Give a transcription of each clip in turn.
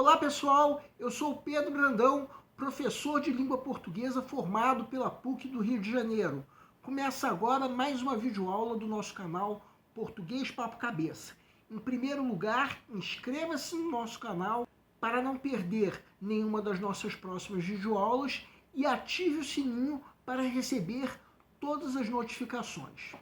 Olá pessoal, eu sou o Pedro Brandão, professor de língua portuguesa formado pela PUC do Rio de Janeiro. Começa agora mais uma videoaula do nosso canal Português Papo Cabeça. Em primeiro lugar, inscreva-se no nosso canal para não perder nenhuma das nossas próximas videoaulas e ative o sininho para receber todas as notificações.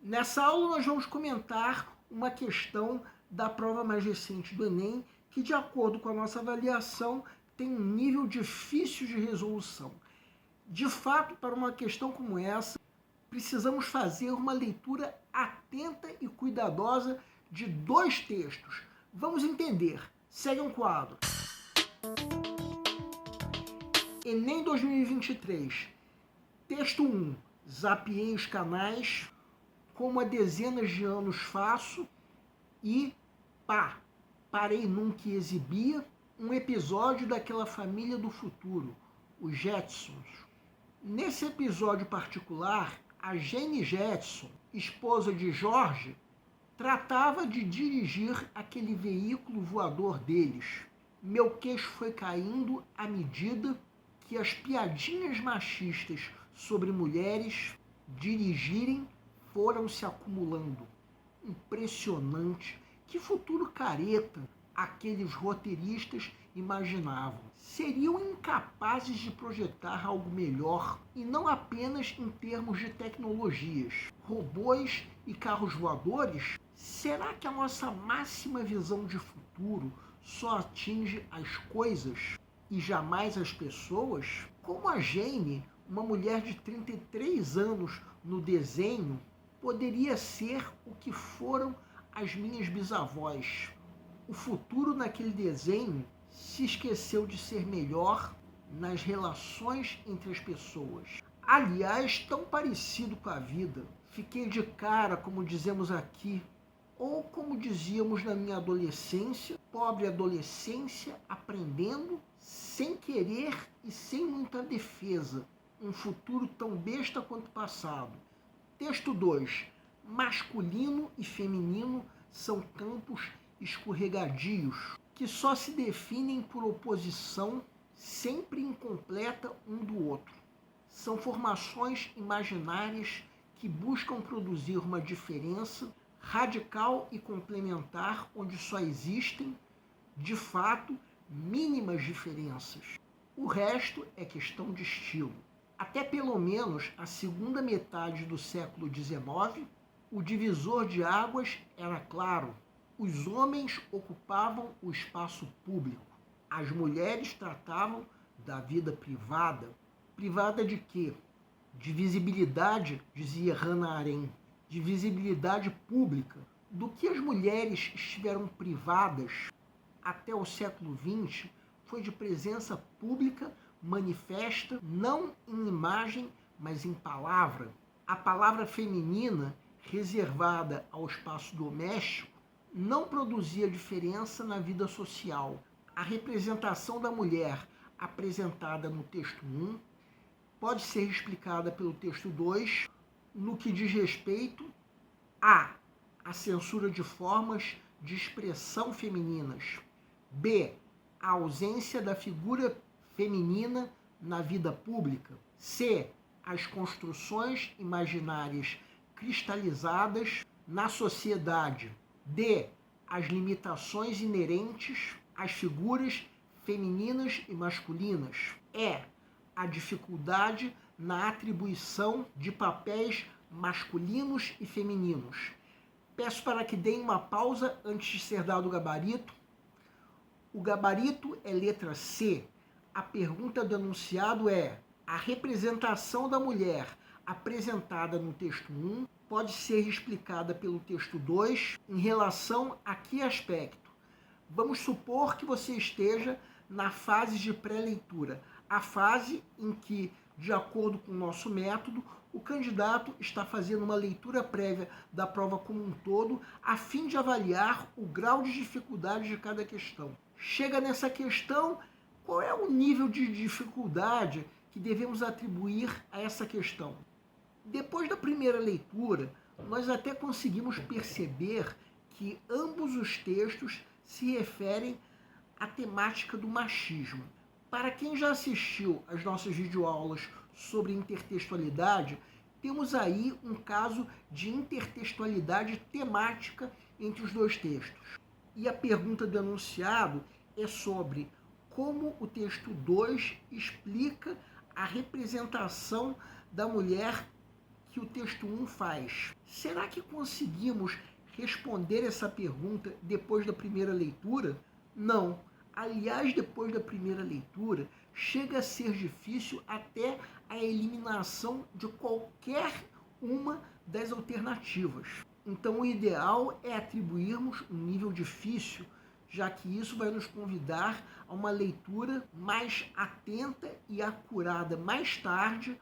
Nessa aula nós vamos comentar uma questão da prova mais recente do Enem, que de acordo com a nossa avaliação tem um nível difícil de resolução. De fato, para uma questão como essa, precisamos fazer uma leitura atenta e cuidadosa de dois textos. Vamos entender. Segue um quadro. Enem 2023. Texto 1. Zapiei os canais, como há dezenas de anos faço, e parei num que exibia um episódio daquela família do futuro, os Jetsons. Nesse episódio particular, a Jane Jetson, esposa de George, tratava de dirigir aquele veículo voador deles. Meu queixo foi caindo à medida que as piadinhas machistas sobre mulheres dirigirem foram se acumulando. Impressionante! Que futuro careta aqueles roteiristas imaginavam. Seriam incapazes de projetar algo melhor, e não apenas em termos de tecnologias. Robôs e carros voadores? Será que a nossa máxima visão de futuro só atinge as coisas e jamais as pessoas? Como a Jane, uma mulher de 33 anos no desenho, poderia ser o que foram as minhas bisavós. O futuro naquele desenho se esqueceu de ser melhor nas relações entre as pessoas. Aliás, tão parecido com a vida. Fiquei de cara, como dizemos aqui, ou como dizíamos na minha adolescência, pobre adolescência, aprendendo sem querer e sem muita defesa. Um futuro tão besta quanto o passado. Texto 2. Masculino e feminino são campos escorregadios que só se definem por oposição sempre incompleta um do outro. São formações imaginárias que buscam produzir uma diferença radical e complementar onde só existem, de fato, mínimas diferenças. O resto é questão de estilo. Até pelo menos a segunda metade do século XIX, o divisor de águas era claro. Os homens ocupavam o espaço público. As mulheres tratavam da vida privada. Privada de quê? De visibilidade, dizia Hannah Arendt. De visibilidade pública. Do que as mulheres estiveram privadas até o século XX foi de presença pública manifesta, não em imagem, mas em palavra. A palavra feminina, reservada ao espaço doméstico, não produzia diferença na vida social. A representação da mulher apresentada no texto 1 pode ser explicada pelo texto 2 no que diz respeito a censura de formas de expressão femininas. B. A ausência da figura feminina na vida pública. C. As construções imaginárias cristalizadas na sociedade. D. As limitações inerentes às figuras femininas e masculinas. E. A dificuldade na atribuição de papéis masculinos e femininos. Peço para que deem uma pausa antes de ser dado o gabarito. O gabarito é letra C. A pergunta do enunciado é: a representação da mulher apresentada no texto 1 pode ser explicada pelo texto 2 em relação a que aspecto? Vamos supor que você esteja na fase de pré-leitura, a fase em que, de acordo com o nosso método, o candidato está fazendo uma leitura prévia da prova como um todo, a fim de avaliar o grau de dificuldade de cada questão. Chega nessa questão, qual é o nível de dificuldade que devemos atribuir a essa questão? Depois da primeira leitura, nós até conseguimos perceber que ambos os textos se referem a temática do machismo. Para quem já assistiu às nossas videoaulas sobre intertextualidade, temos aí um caso de intertextualidade temática entre os dois textos. E a pergunta do enunciado é sobre como o texto 2 explica a representação da mulher que o texto 1 faz. Será que conseguimos responder essa pergunta depois da primeira leitura? Não. Aliás, depois da primeira leitura, chega a ser difícil até a eliminação de qualquer uma das alternativas. Então, o ideal é atribuirmos um nível difícil, já que isso vai nos convidar a uma leitura mais atenta e acurada mais tarde,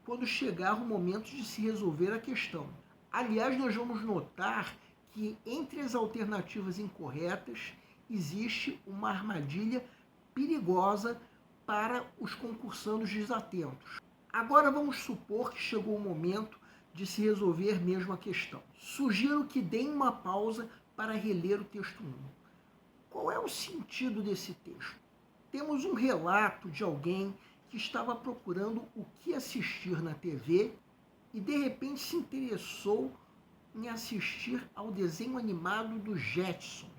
quando chegar o momento de se resolver a questão. Aliás, nós vamos notar que entre as alternativas incorretas existe uma armadilha perigosa para os concursandos desatentos. Agora vamos supor que chegou o momento de se resolver mesmo a questão. Sugiro que deem uma pausa para reler o texto 1. Qual é o sentido desse texto? Temos um relato de alguém que estava procurando o que assistir na TV e de repente se interessou em assistir ao desenho animado dos Jetsons,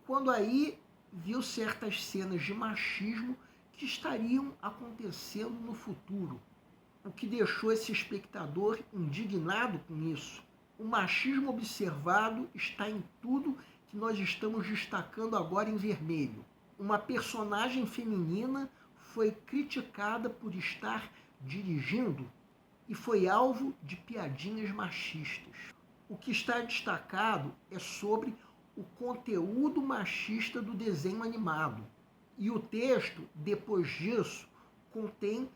quando aí viu certas cenas de machismo que estariam acontecendo no futuro, o que deixou esse espectador indignado com isso. O machismo observado está em tudo que nós estamos destacando agora em vermelho. Uma personagem feminina foi criticada por estar dirigindo e foi alvo de piadinhas machistas. O que está destacado é sobre o conteúdo machista do desenho animado. E o texto, depois disso, contém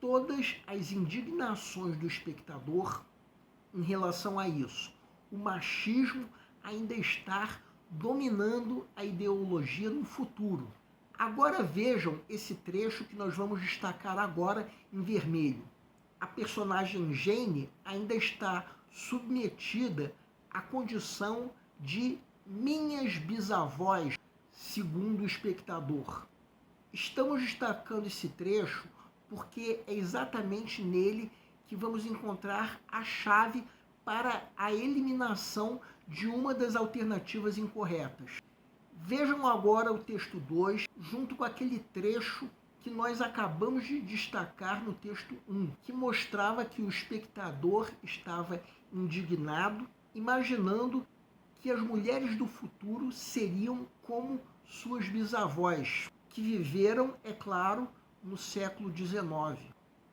todas as indignações do espectador em relação a isso. O machismo ainda está dominando a ideologia no futuro. Agora vejam esse trecho que nós vamos destacar agora em vermelho. A personagem Jane ainda está submetida à condição de minhas bisavós, segundo o espectador. Estamos destacando esse trecho porque é exatamente nele que vamos encontrar a chave para a eliminação de uma das alternativas incorretas. Vejam agora o texto 2, junto com aquele trecho que nós acabamos de destacar no texto 1, que mostrava que o espectador estava indignado, imaginando que as mulheres do futuro seriam como suas bisavós, que viveram, é claro, no século XIX.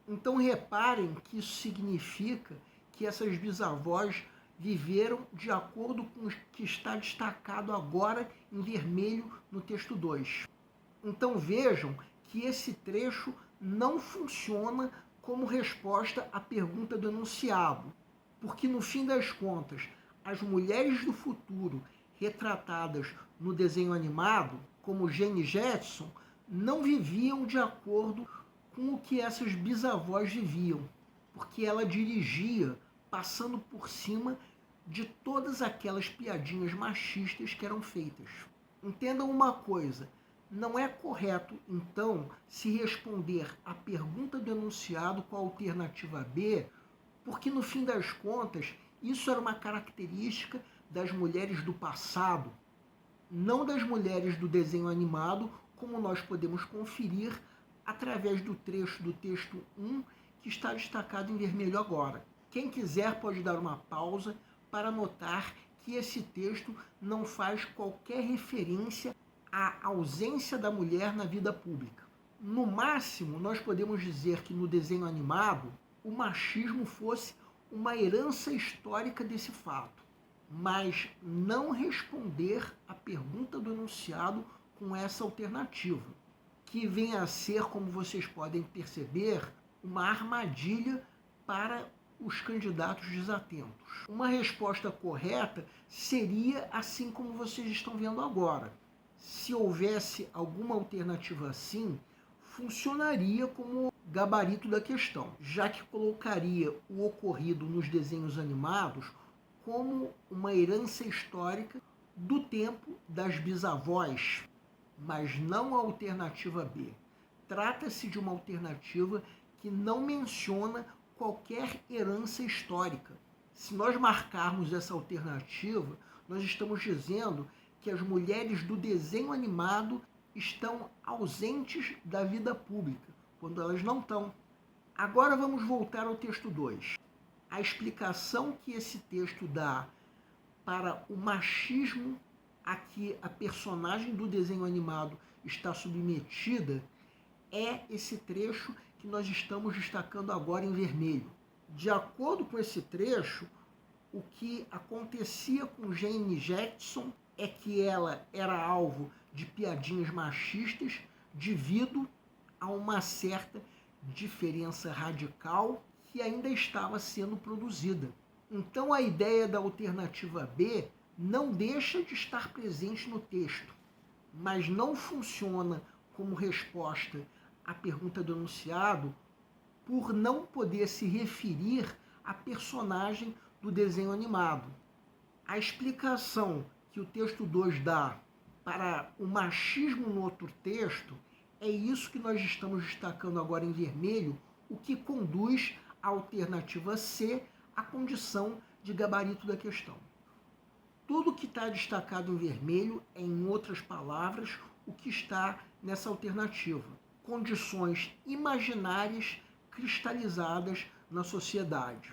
Então reparem que isso significa que essas bisavós viveram de acordo com o que está destacado agora em vermelho no texto 2. Então vejam que esse trecho não funciona como resposta à pergunta do enunciado, porque no fim das contas, as mulheres do futuro retratadas no desenho animado, como Jane Jetson, não viviam de acordo com o que essas bisavós viviam, porque ela dirigia passando por cima de todas aquelas piadinhas machistas que eram feitas. Entendam uma coisa, não é correto, então, se responder à pergunta do enunciado com a alternativa B, porque no fim das contas, isso era uma característica das mulheres do passado, não das mulheres do desenho animado, como nós podemos conferir através do trecho do texto 1, que está destacado em vermelho agora. Quem quiser pode dar uma pausa para notar que esse texto não faz qualquer referência à ausência da mulher na vida pública. No máximo, nós podemos dizer que no desenho animado, o machismo fosse uma herança histórica desse fato, mas não responder à pergunta do enunciado com essa alternativa, que vem a ser, como vocês podem perceber, uma armadilha para os candidatos desatentos. Uma resposta correta seria assim como vocês estão vendo agora. Se houvesse alguma alternativa assim, funcionaria como gabarito da questão, já que colocaria o ocorrido nos desenhos animados como uma herança histórica do tempo das bisavós, mas não a alternativa B. Trata-se de uma alternativa que não menciona qualquer herança histórica. Se nós marcarmos essa alternativa, nós estamos dizendo que as mulheres do desenho animado estão ausentes da vida pública, quando elas não estão. Agora vamos voltar ao texto 2. A explicação que esse texto dá para o machismo a que a personagem do desenho animado está submetida é esse trecho que nós estamos destacando agora em vermelho. De acordo com esse trecho, o que acontecia com Jane Jackson é que ela era alvo de piadinhas machistas devido a uma certa diferença radical que ainda estava sendo produzida. Então a ideia da alternativa B não deixa de estar presente no texto, mas não funciona como resposta à pergunta do enunciado por não poder se referir à personagem do desenho animado. A explicação que o texto 2 dá para o machismo no outro texto é isso que nós estamos destacando agora em vermelho, o que conduz à alternativa C, a condição de gabarito da questão. Tudo que está destacado em vermelho é, em outras palavras, o que está nessa alternativa. Condições imaginárias cristalizadas na sociedade.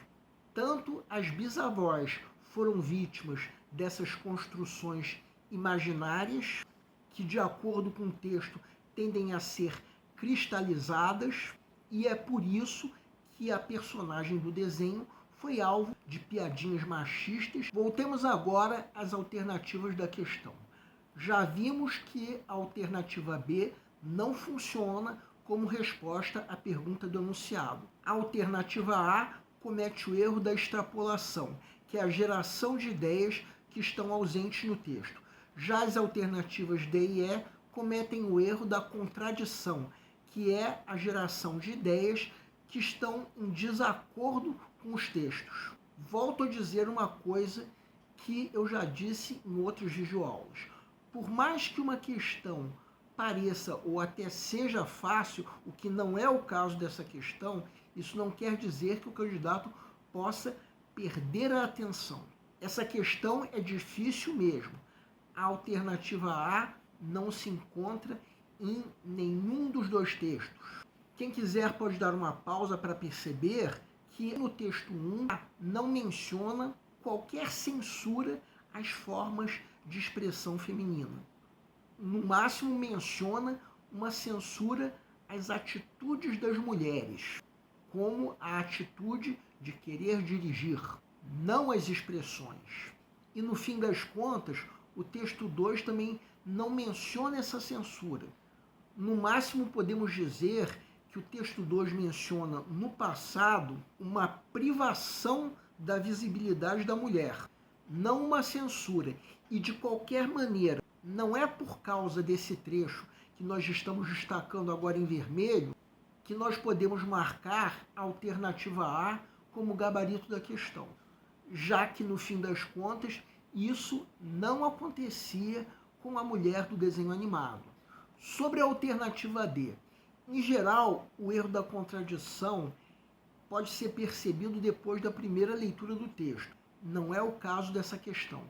Tanto as bisavós foram vítimas dessas construções imaginárias, que, de acordo com o texto, tendem a ser cristalizadas, e é por isso que a personagem do desenho foi alvo de piadinhas machistas. Voltemos agora às alternativas da questão. Já vimos que a alternativa B não funciona como resposta à pergunta do enunciado. A alternativa A comete o erro da extrapolação, que é a geração de ideias que estão ausentes no texto. Já as alternativas D e E cometem o erro da contradição, que é a geração de ideias que estão em desacordo com os textos. Volto a dizer uma coisa que eu já disse em outros videoaulas. Por mais que uma questão pareça ou até seja fácil, o que não é o caso dessa questão, isso não quer dizer que o candidato possa perder a atenção. Essa questão é difícil mesmo. A alternativa A não se encontra em nenhum dos dois textos. Quem quiser pode dar uma pausa para perceber que no texto 1 não menciona qualquer censura às formas de expressão feminina. No máximo menciona uma censura às atitudes das mulheres, como a atitude de querer dirigir, não as expressões. E no fim das contas, o texto 2 também não menciona essa censura. No máximo podemos dizer que o texto 2 menciona no passado uma privação da visibilidade da mulher, não uma censura. E de qualquer maneira, não é por causa desse trecho que nós estamos destacando agora em vermelho que nós podemos marcar a alternativa A como gabarito da questão, já que no fim das contas isso não acontecia com a mulher do desenho animado. Sobre a alternativa D, em geral, o erro da contradição pode ser percebido depois da primeira leitura do texto. Não é o caso dessa questão.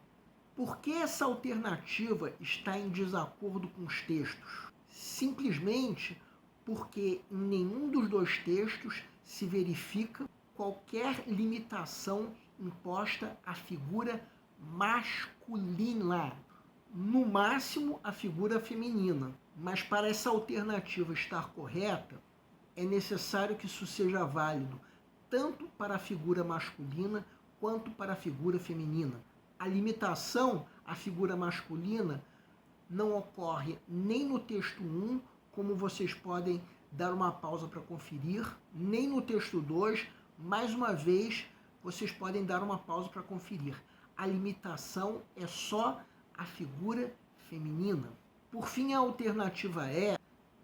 Por que essa alternativa está em desacordo com os textos? Simplesmente porque em nenhum dos dois textos se verifica qualquer limitação imposta à figura masculina, no máximo a figura feminina. Mas para essa alternativa estar correta, é necessário que isso seja válido tanto para a figura masculina quanto para a figura feminina. A limitação à figura masculina não ocorre nem no texto 1, como vocês podem dar uma pausa para conferir, nem no texto 2, mais uma vez, vocês podem dar uma pausa para conferir. A limitação é só a figura feminina. Por fim, a alternativa E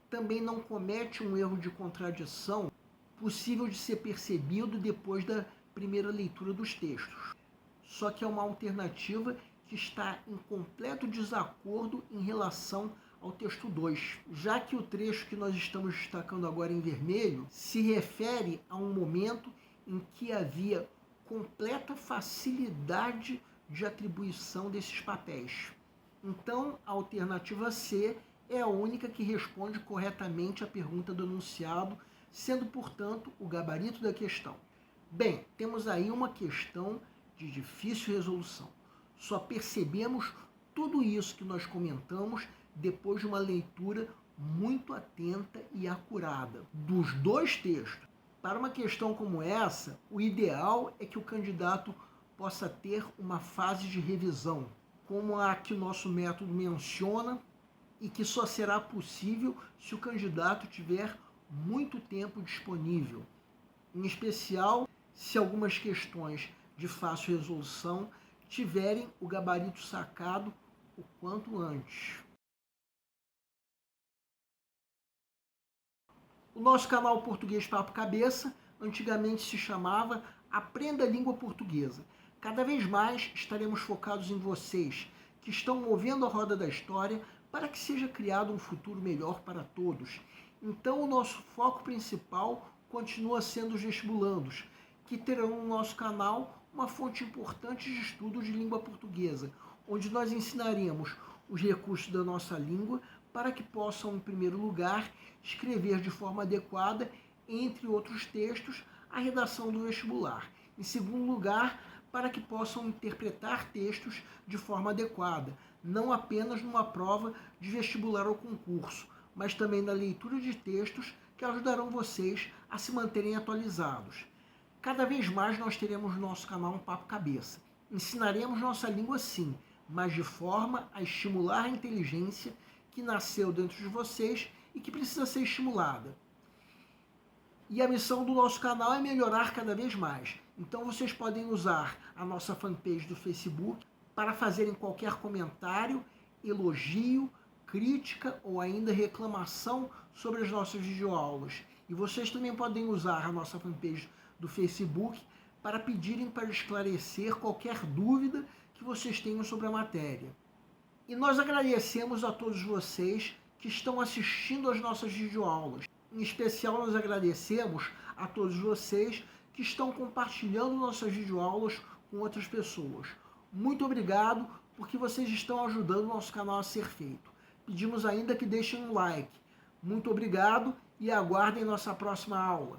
também não comete um erro de contradição possível de ser percebido depois da primeira leitura dos textos. Só que é uma alternativa que está em completo desacordo em relação ao texto 2, já que o trecho que nós estamos destacando agora em vermelho se refere a um momento em que havia completa facilidade de atribuição desses papéis. Então, a alternativa C é a única que responde corretamente à pergunta do enunciado, sendo, portanto, o gabarito da questão. Bem, temos aí uma questão de difícil resolução. Só percebemos tudo isso que nós comentamos depois de uma leitura muito atenta e acurada dos dois textos. Para uma questão como essa, o ideal é que o candidato possa ter uma fase de revisão, como a que o nosso método menciona, e que só será possível se o candidato tiver muito tempo disponível, em especial se algumas questões de fácil resolução tiverem o gabarito sacado o quanto antes. O nosso canal Português Papo Cabeça antigamente se chamava Aprenda a Língua Portuguesa. Cada vez mais estaremos focados em vocês, que estão movendo a roda da história para que seja criado um futuro melhor para todos. Então, o nosso foco principal continua sendo os vestibulandos, que terão no nosso canal uma fonte importante de estudo de língua portuguesa, onde nós ensinaremos os recursos da nossa língua para que possam, em primeiro lugar, escrever de forma adequada, entre outros textos, a redação do vestibular. Em segundo lugar, para que possam interpretar textos de forma adequada, não apenas numa prova de vestibular ou concurso, mas também na leitura de textos que ajudarão vocês a se manterem atualizados. Cada vez mais nós teremos no nosso canal um Papo Cabeça. Ensinaremos nossa língua sim, mas de forma a estimular a inteligência que nasceu dentro de vocês e que precisa ser estimulada. E a missão do nosso canal é melhorar cada vez mais. Então vocês podem usar a nossa fanpage do Facebook para fazerem qualquer comentário, elogio, crítica ou ainda reclamação sobre as nossas videoaulas. E vocês também podem usar a nossa fanpage do Facebook para pedirem para esclarecer qualquer dúvida que vocês tenham sobre a matéria. E nós agradecemos a todos vocês que estão assistindo às nossas videoaulas. Em especial, nós agradecemos a todos vocês que estão compartilhando nossas videoaulas com outras pessoas. Muito obrigado, porque vocês estão ajudando o nosso canal a ser feito. Pedimos ainda que deixem um like. Muito obrigado e aguardem nossa próxima aula.